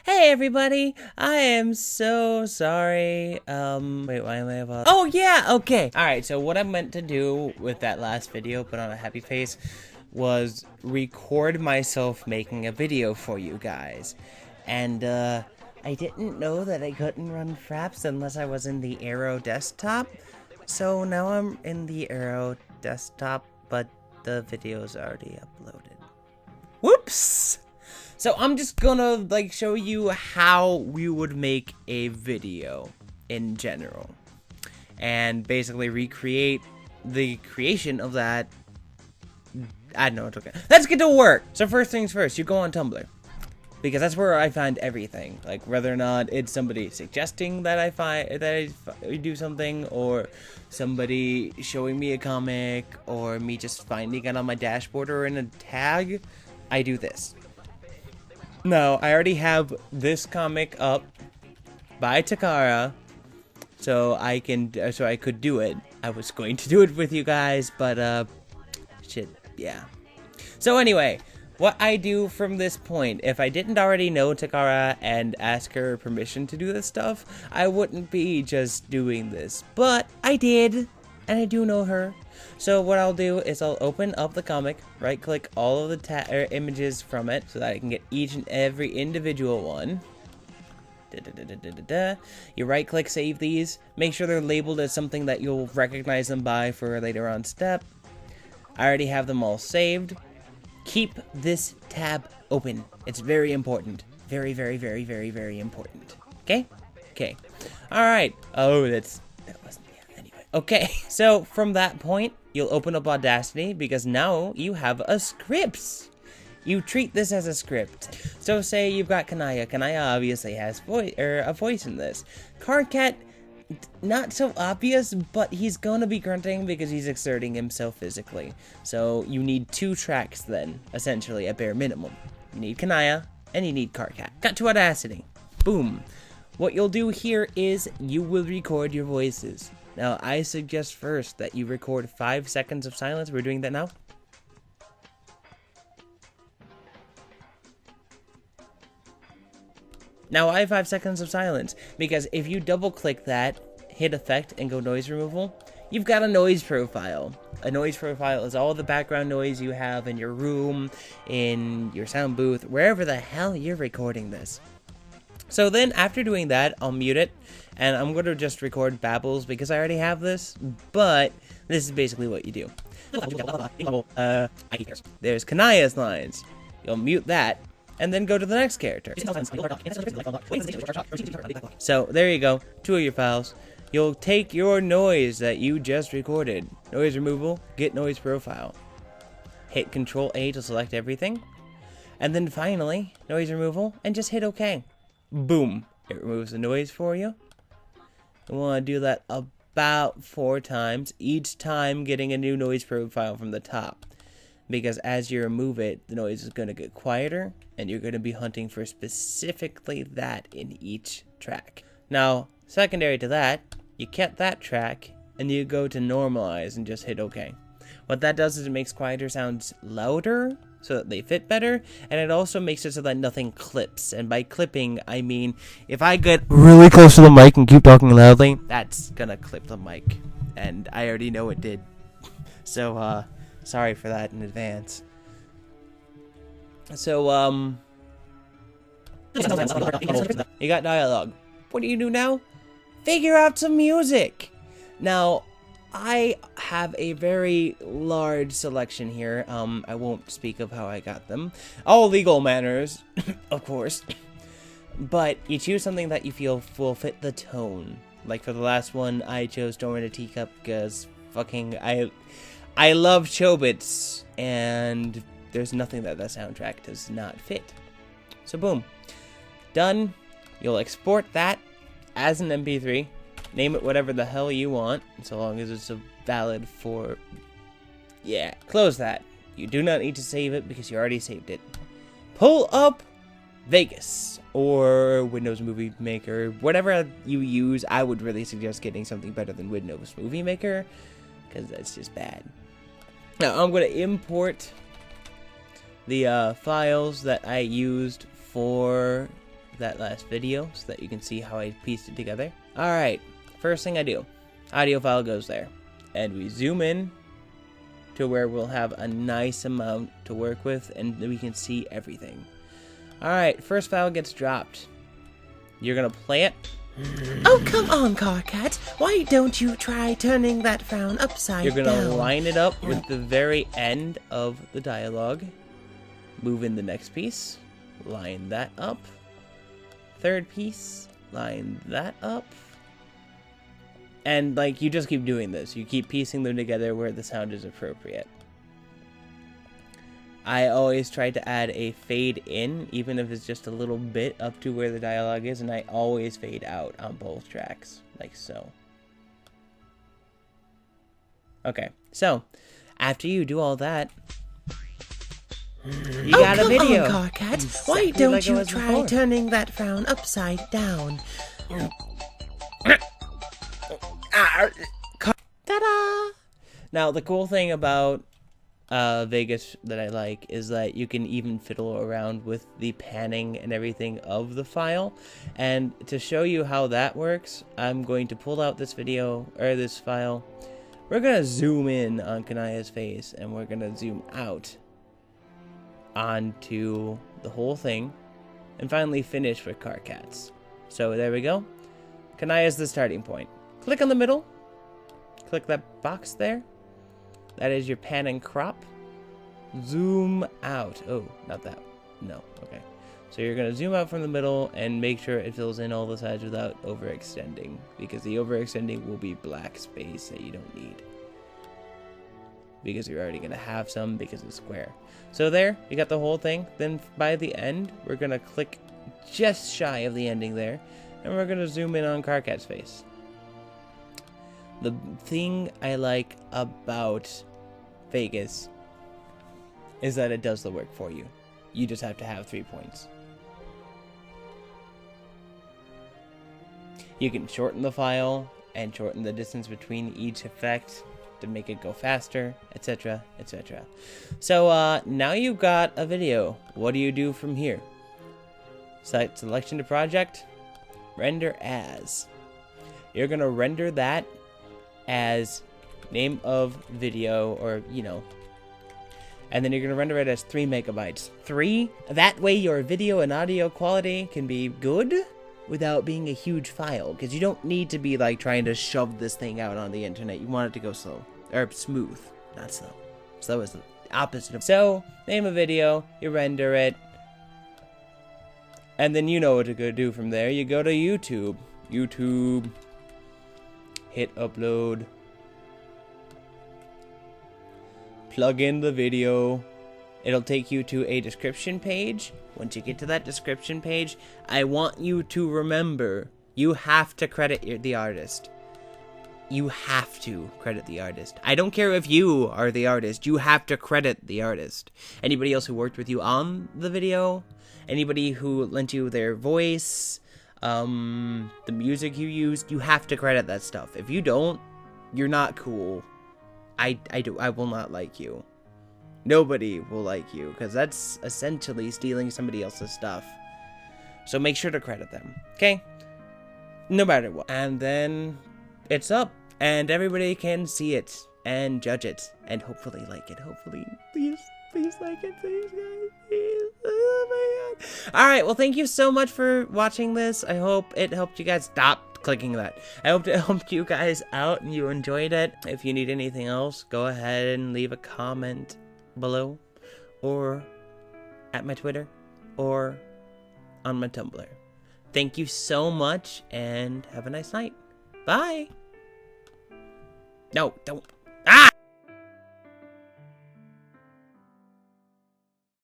Hey everybody, I am so sorry. Wait, why am I about? Oh yeah, okay. Alright, so what I meant to do with that last video, put on a happy face, was record myself making a video for you guys. And, I didn't know that I couldn't run Fraps unless I was in the Aero desktop. So now I'm in the Aero desktop, but the video's already uploaded. Whoops! So I'm just gonna like show you how we would make a video in general and basically recreate the creation of that. I don't know, it's okay. Let's get to work. So first things first, you go on Tumblr because that's where I find everything. Like whether or not it's somebody suggesting that I do something, or somebody showing me a comic, or me just finding it on my dashboard or in a tag, I do this. No, I already have this comic up by Takara, so I could do it. I was going to do it with you guys, but shit, yeah. So anyway, what I do from this point, if I didn't already know Takara and ask her permission to do this stuff, I wouldn't be just doing this. But I did, and I do know her. So what I'll do is I'll open up the comic, right-click all of the images from it so that I can get each and every individual one. You right-click, save these. Make sure they're labeled as something that you'll recognize them by for a later on step. I already have them all saved. Keep this tab open. It's very important. Very, very, very, very, very important. Okay? Okay. Alright. Oh, that wasn't... Yeah, anyway. Okay, so from that point, you'll open up Audacity because now you have a script. You treat this as a script. So say you've got Kanaya. Kanaya obviously has a voice in this. Cardcat, not so obvious, but he's gonna be grunting because he's exerting himself physically. So you need two tracks then, essentially, at bare minimum. You need Kanaya, and you need Cardcat. Cut to Audacity. Boom. What you'll do here is you will record your voices. Now, I suggest first that you record 5 seconds of silence. We're doing that now. Now, I have 5 seconds of silence, because if you double-click that, hit Effect, and go Noise Removal, you've got a noise profile. A noise profile is all the background noise you have in your room, in your sound booth, wherever the hell you're recording this. So then, after doing that, I'll mute it, and I'm going to just record babbles because I already have this, but this is basically what you do. There's Kanaya's lines. You'll mute that, and then go to the next character. So, there you go. 2 of your files. You'll take your noise that you just recorded. Noise removal, get noise profile. Hit Control-A to select everything. And then finally, noise removal, and just hit OK. Boom. It removes the noise for you. You want to do that about 4 times, each time getting a new noise profile from the top. Because as you remove it, the noise is going to get quieter, and you're going to be hunting for specifically that in each track. Now, secondary to that, you kept that track, and you go to normalize and just hit OK. What that does is it makes quieter sounds louder, so that they fit better, and it also makes it so that nothing clips. And by clipping, I mean, if I get really close to the mic and keep talking loudly, that's gonna clip the mic. And I already know it did. So, sorry for that in advance. So, you got dialogue. What do you do now? Figure out some music! Now, I have a very large selection here. I won't speak of how I got them. All legal manners, of course. But you choose something that you feel will fit the tone. Like for the last one, I chose Storm in a Teacup because fucking I love Chobits, and there's nothing that soundtrack does not fit. So boom. Done. You'll export that as an MP3. Name it whatever the hell you want, so long as it's valid for... Yeah, close that. You do not need to save it because you already saved it. Pull up Vegas or Windows Movie Maker. Whatever you use, I would really suggest getting something better than Windows Movie Maker, because that's just bad. Now, I'm going to import the files that I used for that last video so that you can see how I pieced it together. Alright, first thing I do, audio file goes there. And we zoom in to where we'll have a nice amount to work with and we can see everything. Alright, first file gets dropped. You're gonna play it. Oh, come on, Carcat. Why don't you try turning that frown upside down? You're gonna line it up with the very end of the dialogue. Move in the next piece. Line that up. Third piece. Line that up. And, like, you just keep doing this. You keep piecing them together where the sound is appropriate. I always try to add a fade in, even if it's just a little bit up to where the dialogue is, and I always fade out on both tracks, like so. Okay, so, after you do all that, you got a video. Come on, Carcat. Why don't you try turning that frown upside down? Ta-da! Now, the cool thing about Vegas that I like is that you can even fiddle around with the panning and everything of the file. And to show you how that works, I'm going to pull out this video, or this file. We're going to zoom in on Kanaya's face, and we're going to zoom out onto the whole thing, and finally finish with Carcats. So there we go. Kanaya's the starting point. Click on the middle. Click that box there. That is your pan and crop. Zoom out. Oh, not that. No. Okay. So you're going to zoom out from the middle and make sure it fills in all the sides without overextending. Because the overextending will be black space that you don't need. Because you're already going to have some because it's square. So there, you got the whole thing. Then by the end, we're going to click just shy of the ending there. And we're going to zoom in on Carcat's face. The thing I like about Vegas is that it does the work for you. You just have to have 3 points. You can shorten the file and shorten the distance between each effect to make it go faster, etc., etc. So now you've got a video. What do you do from here? Site selection to project, render as. You're gonna render that as name of video, or and then you're gonna render it as 3 megabytes. 3? That way your video and audio quality can be good without being a huge file, because you don't need to be like trying to shove this thing out on the internet. You want it to go slow, or smooth, not slow. Slow is the opposite of. So name of video, you render it, and then you know what to go do from there. You go to YouTube, hit upload, plug in the video. It'll take you to a description page. Once you get to that description page, I want you to remember, you have to credit the artist. You have to credit the artist. I don't care if you are the artist, you have to credit the artist. Anybody else who worked with you on the video, anybody who lent you their voice, the music you used, you have to credit that stuff. If you don't, you're not cool. I will not like you. Nobody will like you, because that's essentially stealing somebody else's stuff. So make sure to credit them, okay? No matter what. And then it's up, and everybody can see it and judge it, and hopefully like it. Hopefully, please like it, please, guys, please. Oh my god. Alright, well, thank you so much for watching this. I hope it helped you guys. Stop clicking that. I hope it helped you guys out and you enjoyed it. If you need anything else, go ahead and leave a comment below, or at my Twitter, or on my Tumblr. Thank you so much, and have a nice night. Bye. No, don't.